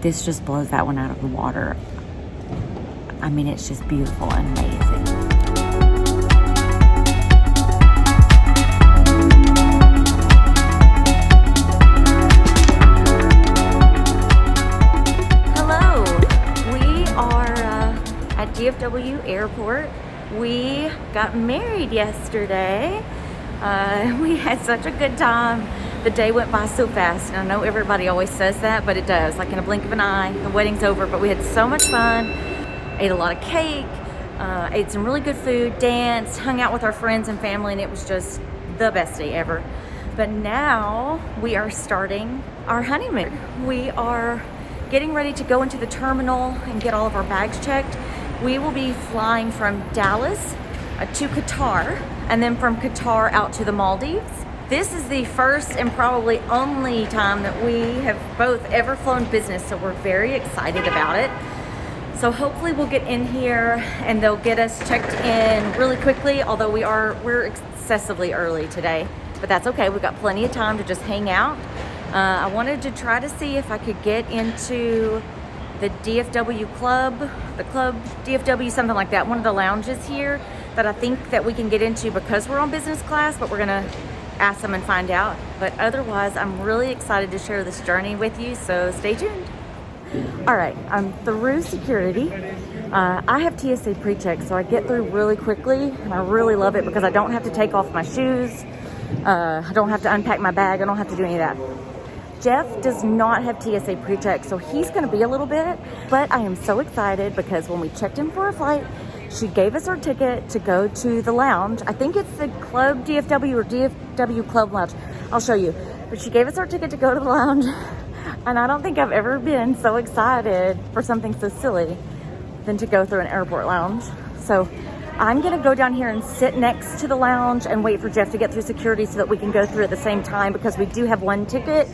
this just blows that one out of the water. I mean, it's just beautiful and amazing. Hello, we are at DFW Airport. We got married yesterday. We had such a good time. The day went by so fast, and I know everybody always says that, but it does. Like in a blink of an eye, the wedding's over, but we had so much fun. Ate a lot of cake, ate some really good food, danced, hung out with our friends and family, and it was just the best day ever. But now we are starting our honeymoon. We are getting ready to go into the terminal and get all of our bags checked. We will be flying from Dallas to Qatar, and then from Qatar out to the Maldives. This is the first and probably only time that we have both ever flown business, so we're very excited about it. So hopefully we'll get in here and they'll get us checked in really quickly, although we're excessively early today, but that's okay. We've got plenty of time to just hang out. I wanted to try to see if I could get into the DFW club, the club DFW, something like that, one of the lounges here that I think that we can get into because we're on business class, but we're gonna ask them and find out. But otherwise, I'm really excited to share this journey with you, so stay tuned. All right, I'm through security. I have TSA pre-check, so I get through really quickly, and I really love it because I don't have to take off my shoes. I don't have to unpack my bag. I don't have to do any of that. Jeff does not have TSA pre-check, so he's gonna be a little bit, but I am so excited because when we checked in for a flight, she gave us our ticket to go to the lounge. I think it's the Club DFW or DFW Club Lounge. I'll show you. But she gave us our ticket to go to the lounge. And I don't think I've ever been so excited for something so silly than to go through an airport lounge. So I'm gonna go down here and sit next to the lounge and wait for Jeff to get through security so that we can go through at the same time, because we do have one ticket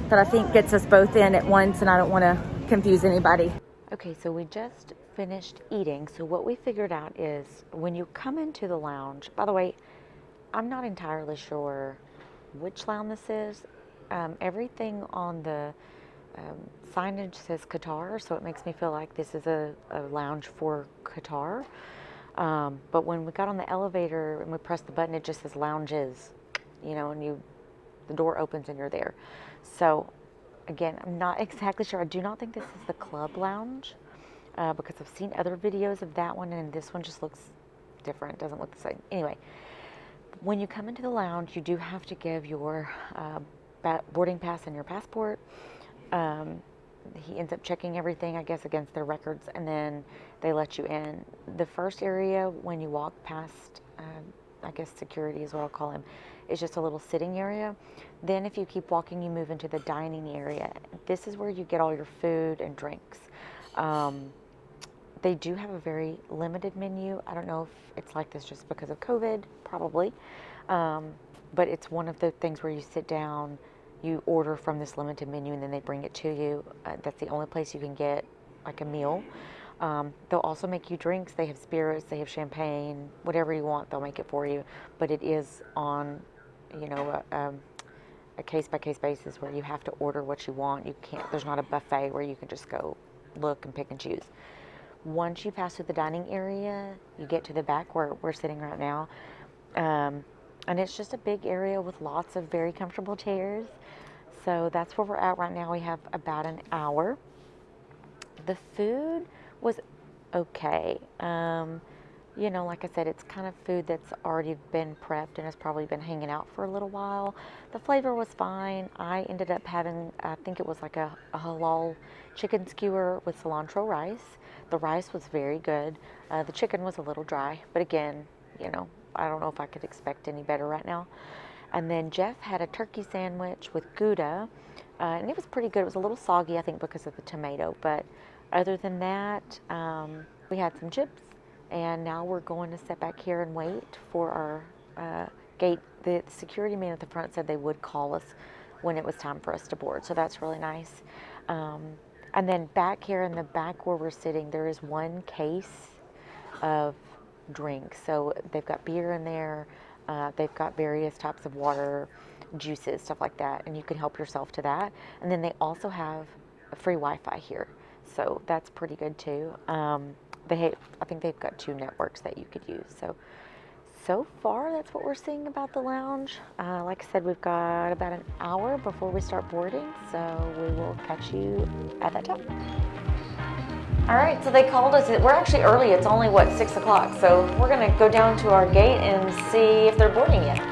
that I think gets us both in at once, and I don't wanna confuse anybody. Okay, so we just finished eating. So what we figured out is when you come into the lounge, by the way, I'm not entirely sure which lounge this is. Everything on the signage says Qatar, so it makes me feel like this is a lounge for Qatar. But when we got on the elevator and we pressed the button, it just says lounges, you know, and the door opens and you're there. So again, I'm not exactly sure. I do not think this is the club lounge because I've seen other videos of that one, and this one just looks different. It doesn't look the same. Anyway, when you come into the lounge, you do have to give your boarding pass and your passport. He ends up checking everything, I guess, against their records, and then they let you in. The first area when you walk past, I guess security is what I'll call him, is just a little sitting area. Then if you keep walking, you move into the dining area. This is where you get all your food and drinks. They do have a very limited menu. I don't know if it's like this just because of COVID, probably. But it's one of the things where you sit down, you order from this limited menu, and then they bring it to you. That's the only place you can get like a meal. They'll also make you drinks. They have spirits, they have champagne, whatever you want, they'll make it for you. But it is on, you know, a case-by-case basis where you have to order what you want. You can't, there's not a buffet where you can just go look and pick and choose. Once you pass through the dining area, you get to the back where we're sitting right now. And it's just a big area with lots of very comfortable chairs. So that's where we're at right now. We have about an hour. The food was okay. You know, like I said, it's kind of food that's already been prepped and has probably been hanging out for a little while. The flavor was fine. I ended up having, I think it was like a halal chicken skewer with cilantro rice. The rice was very good. The chicken was a little dry, but again, you know, I don't know if I could expect any better right now. And then Jeff had a turkey sandwich with Gouda, and it was pretty good. It was a little soggy, I think, because of the tomato. But other than that, we had some chips, and now we're going to sit back here and wait for our gate. The security man at the front said they would call us when it was time for us to board, so that's really nice. And then back here in the back where we're sitting, there is one case of drinks. So they've got beer in there, they've got various types of water, juices, stuff like that, and you can help yourself to that. And then they also have free Wi-Fi here, so that's pretty good too. I think they've got 2 networks that you could use. So far, that's what we're seeing about the lounge. Like I said, we've got about an hour before we start boarding, so we will catch you at that time. All right, so they called us. We're actually early. It's only, 6 o'clock. So we're going to go down to our gate and see if they're boarding yet.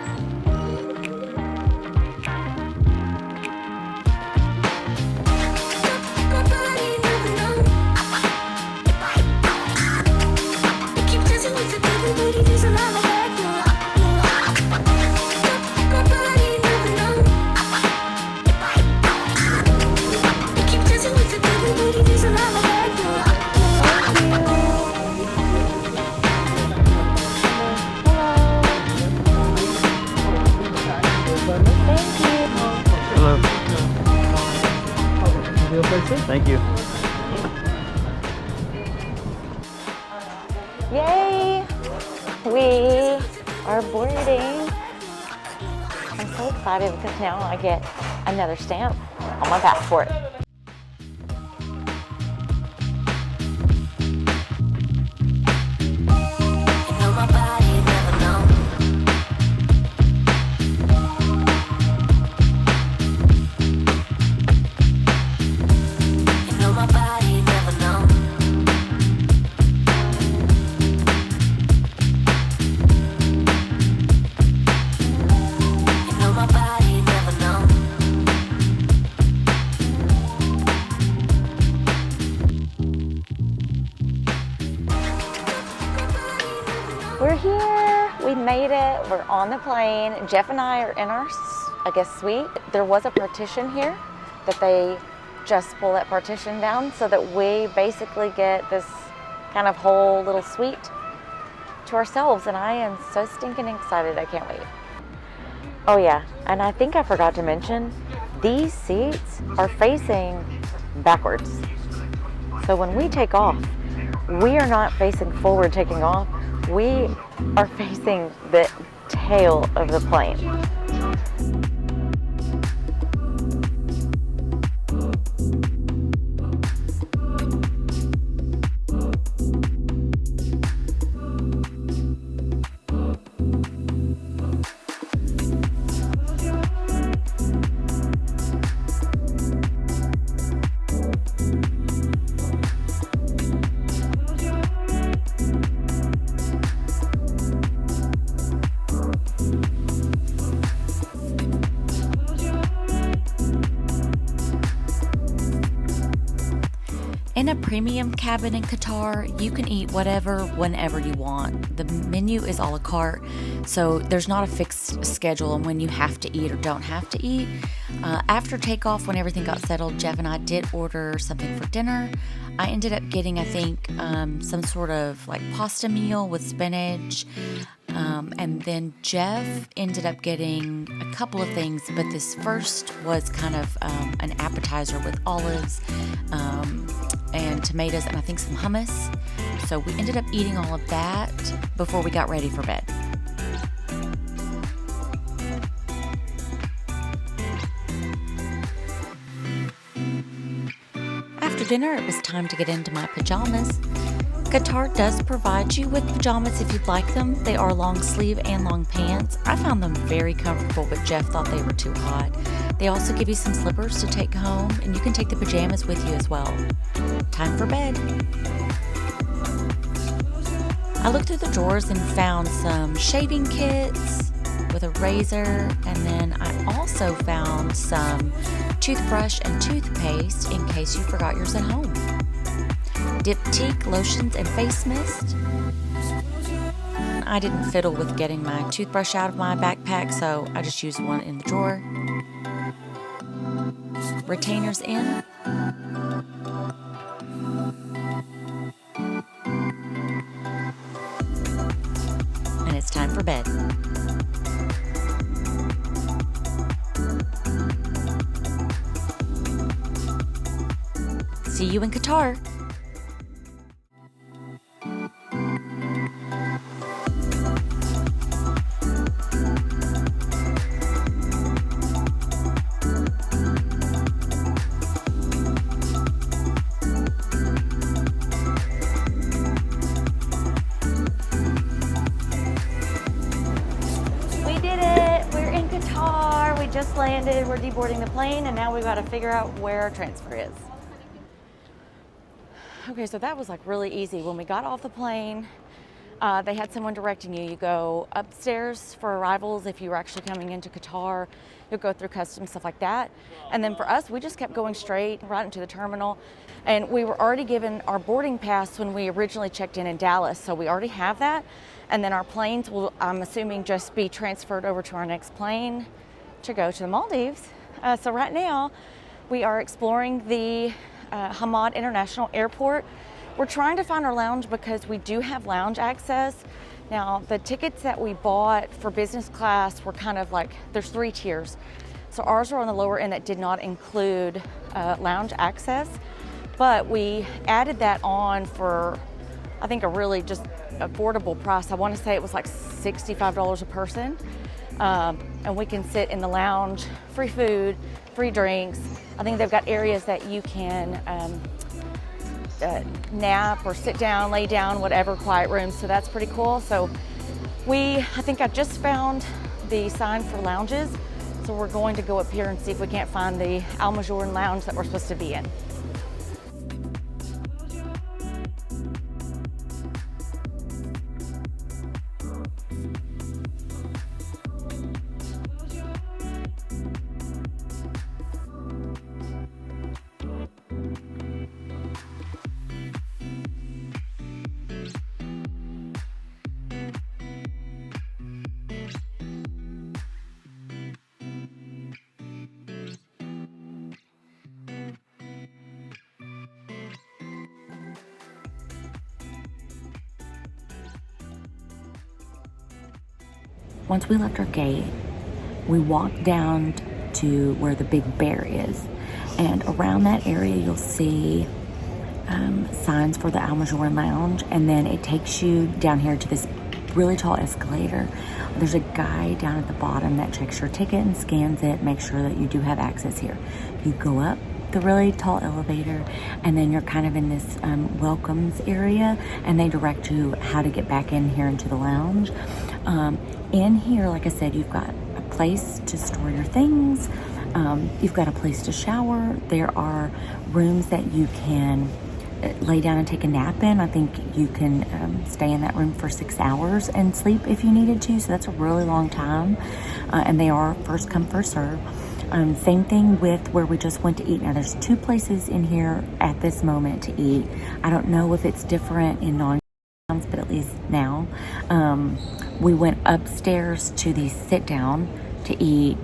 Thank you. Yay! We are boarding. I'm so excited because now I get another stamp on my passport. We're here, we made it, we're on the plane. Jeff and I are in our, suite. There was a partition here that they just pull that partition down so that we basically get this kind of whole little suite to ourselves, and I am so stinking excited, I can't wait. Oh yeah, and I think I forgot to mention, these seats are facing backwards. So when we take off, we are not facing forward taking off, we are facing the tail of the plane. In a premium cabin in Qatar, you can eat whatever, whenever you want. The menu is a la carte, so there's not a fixed schedule on when you have to eat or don't have to eat. After takeoff, when everything got settled, Jeff and I did order something for dinner. I ended up getting, I think, some sort of like pasta meal with spinach. And then Jeff ended up getting a couple of things, but this first was kind of an appetizer with olives and tomatoes and I think some hummus. So we ended up eating all of that before we got ready for bed. After dinner, it was time to get into my pajamas. Qatar does provide you with pajamas if you'd like them. They are long sleeve and long pants. I found them very comfortable, but Jeff thought they were too hot. They also give you some slippers to take home, and you can take the pajamas with you as well. Time for bed. I looked through the drawers and found some shaving kits with a razor, and then I also found some toothbrush and toothpaste in case you forgot yours at home. Diptyque lotions and face mist. I didn't fiddle with getting my toothbrush out of my backpack, so I just used one in the drawer. Retainers in. And it's time for bed. See you in Qatar. just landed. We're deboarding the plane, and now we've got to figure out where our transfer is. Okay, so that was like really easy. When we got off the plane, they had someone directing you. You go upstairs for arrivals. If you were actually coming into Qatar, you'll go through customs, stuff like that. And then for us, we just kept going straight right into the terminal. And we were already given our boarding pass when we originally checked in Dallas, so we already have that. And then our planes will, I'm assuming, just be transferred over to our next plane to go to the Maldives. So right now, we are exploring the Hamad International Airport. We're trying to find our lounge because we do have lounge access. Now, the tickets that we bought for business class were kind of like, there's 3 tiers. So ours are on the lower end that did not include lounge access, but we added that on for, I think, a really just affordable price. I want to say it was like $65 a person. And we can sit in the lounge, free food, free drinks. I think they've got areas that you can nap or sit down, lay down, whatever, quiet rooms. So that's pretty cool. So I think I just found the sign for lounges. So we're going to go up here and see if we can't find the Al Mourjan lounge that we're supposed to be in. Once we left our gate, we walked down to where the big bear is. And around that area, you'll see signs for the Al Mourjan Lounge. And then it takes you down here to this really tall escalator. There's a guy down at the bottom that checks your ticket and scans it, makes sure that you do have access here. You go up the really tall elevator, and then you're kind of in this welcomes area, and they direct you how to get back in here into the lounge. In here, like I said, you've got a place to store your things. You've got a place to shower. There are rooms that you can lay down and take a nap in. I think you can stay in that room for 6 hours and sleep if you needed to. So that's a really long time. And they are first come, first serve. Same thing with where we just went to eat. Now there's 2 places in here at this moment to eat. I don't know if it's different in non-towns, but at least now. We went upstairs to the sit down to eat,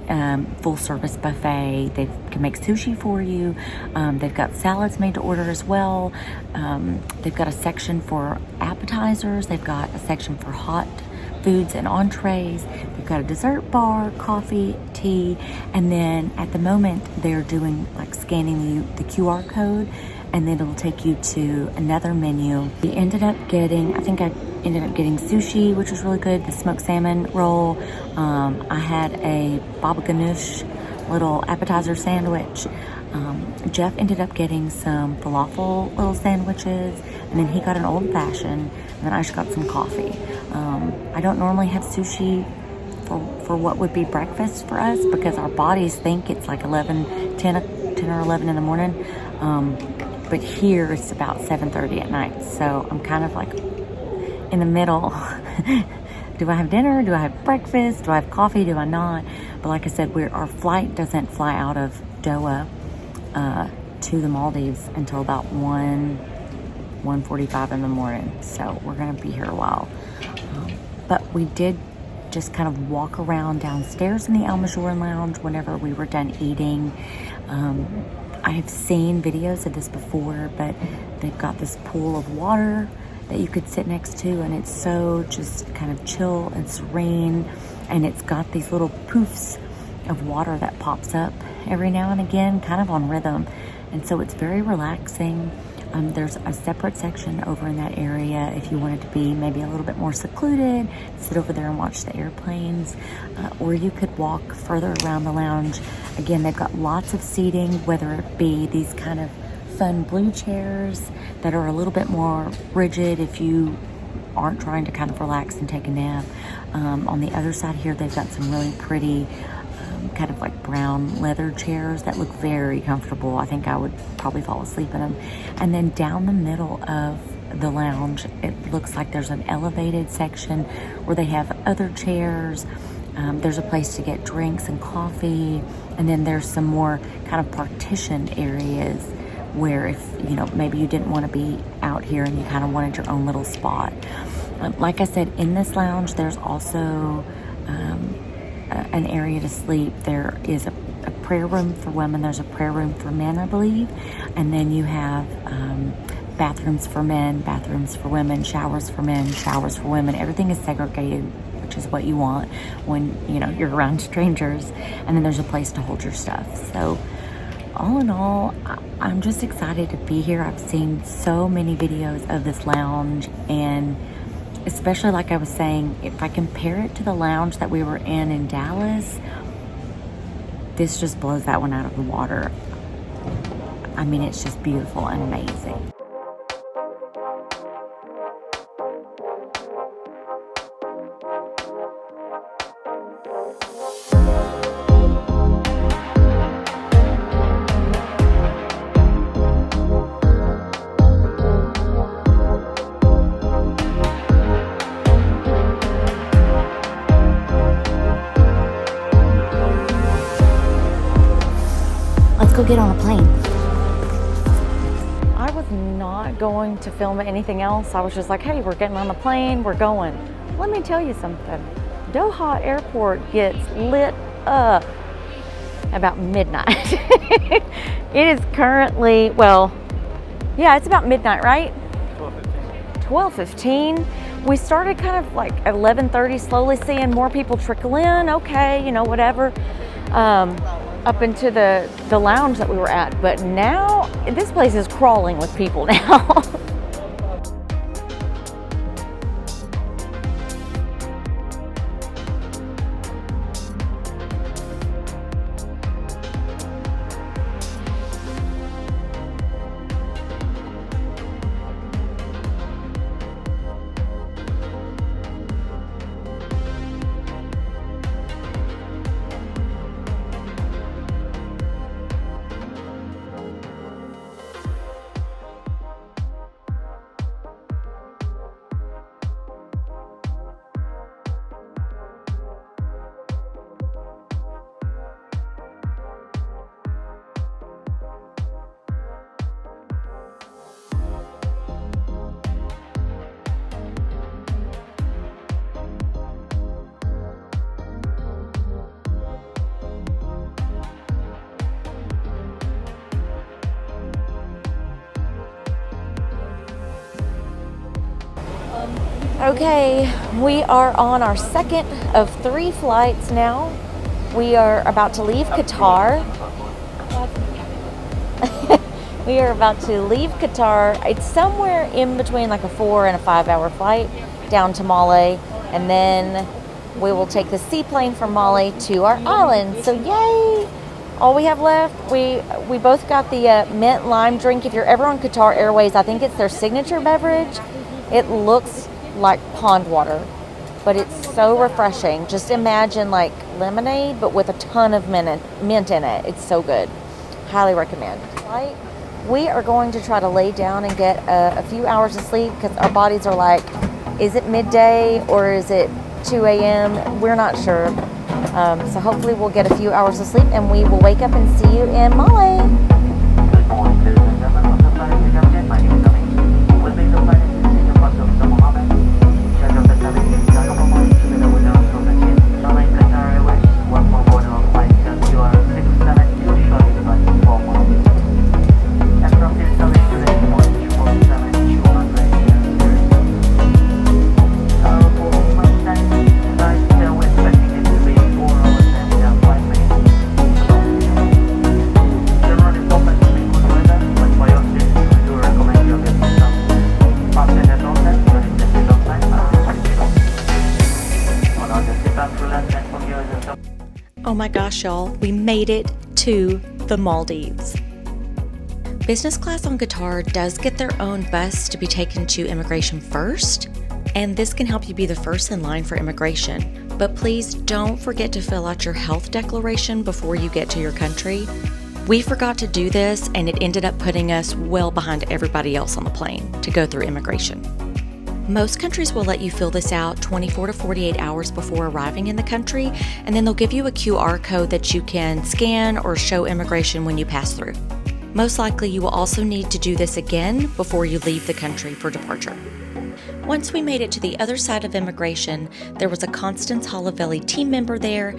full service buffet. They can make sushi for you. They've got salads made to order as well. They've got a section for appetizers. They've got a section for hot foods and entrees. They've got a dessert bar, coffee, tea, and then at the moment they're doing like scanning the QR code, and then it'll take you to another menu. We ended up getting, I ended up getting sushi, which was really good, the smoked salmon roll. I had a baba ganoush little appetizer sandwich. Jeff ended up getting some falafel little sandwiches, and then he got an old fashioned, and then I just got some coffee. I don't normally have sushi for what would be breakfast for us because our bodies think it's like 10 or 11 in the morning. But here it's about 7:30 at night. So I'm kind of like in the middle. Do I have dinner? Do I have breakfast? Do I have coffee? Do I not? But like I said, our flight doesn't fly out of Doha to the Maldives until about 1:45 in the morning. So we're going to be here a while. But we did just kind of walk around downstairs in the Al Mourjan Lounge whenever we were done eating. I have seen videos of this before, but they've got this pool of water that you could sit next to, and it's so just kind of chill and serene, and it's got these little poofs of water that pops up every now and again, kind of on rhythm, and so it's very relaxing. There's a separate section over in that area if you wanted to be maybe a little bit more secluded, sit over there and watch the airplanes, or you could walk further around the lounge. Again, they've got lots of seating, whether it be these kind of fun blue chairs that are a little bit more rigid if you aren't trying to kind of relax and take a nap. On the other side here, they've got some really pretty kind of like brown leather chairs that look very comfortable. I think I would probably fall asleep in them. And then down the middle of the lounge, it looks like there's an elevated section where they have other chairs. There's a place to get drinks and coffee, and then there's some more kind of partitioned areas where if, you know, maybe you didn't want to be out here and you kind of wanted your own little spot. Like I said, in this lounge, there's also an area to sleep. There is a prayer room for women. There's a prayer room for men, I believe. And then you have bathrooms for men, bathrooms for women, showers for men, showers for women. Everything is segregated, which is what you want when, you know, you're around strangers. And then there's a place to hold your stuff. So all in all, I'm just excited to be here. I've seen so many videos of this lounge, and especially like I was saying, if I compare it to the lounge that we were in Dallas, this just blows that one out of the water. I mean, it's just beautiful and amazing. Let's go get on a plane. I was not going to film anything else. I was just like, hey, we're getting on the plane, we're going. Let me tell you something. Doha Airport gets lit up about midnight. It is currently, well, yeah, it's about midnight, right? 12:15. We started kind of like at 11:30, slowly seeing more people trickle in. Okay, you know, whatever. Up into the lounge that we were at, but now this place is crawling with people now. Okay, we are on our second of 3 flights now. We are about to leave Qatar. We are about to leave Qatar. It's somewhere in between like a 4 and a 5 hour flight down to Male, and then we will take the seaplane from Male to our island. So yay! All we have left, we both got the mint lime drink. If you're ever on Qatar Airways, I think it's their signature beverage. It looks like pond water, but it's so refreshing. Just imagine like lemonade, but with a ton of mint in it. It's so good. Highly recommend. Right? We are going to try to lay down and get a few hours of sleep because our bodies are like, is it midday or is it 2 a.m.? We're not sure. So hopefully we'll get a few hours of sleep and we will wake up and see you in Male. Oh my gosh, y'all, we made it to the Maldives. Business class on Qatar does get their own bus to be taken to immigration first, and this can help you be the first in line for immigration. but please don't forget to fill out your health declaration before you get to your country. We forgot to do this, and it ended up putting us well behind everybody else on the plane to go through immigration. Most countries will let you fill this out 24 to 48 hours before arriving in the country, and then they'll give you a QR code that you can scan or show immigration when you pass through. Most likely you will also need to do this again before you leave the country for departure. Once we made it to the other side of immigration, there was a Constance Halavelli team member there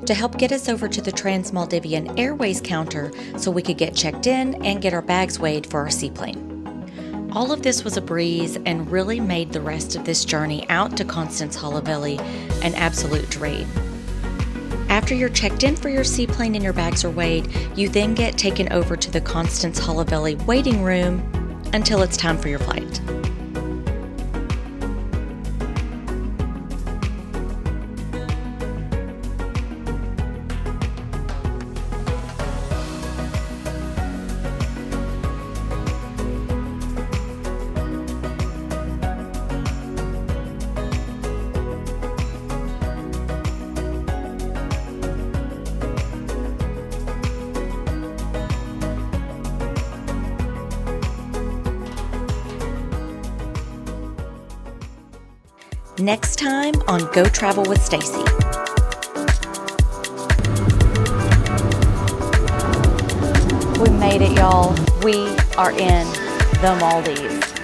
to help get us over to the Trans-Maldivian Airways counter so we could get checked in and get our bags weighed for our seaplane. All of this was a breeze and really made the rest of this journey out to Constance Halavelli an absolute dream. After you're checked in for your seaplane and your bags are weighed, you then get taken over to the Constance Halavelli waiting room until it's time for your flight. Next time on Go Travel with Staci. We made it, y'all. We are in the Maldives.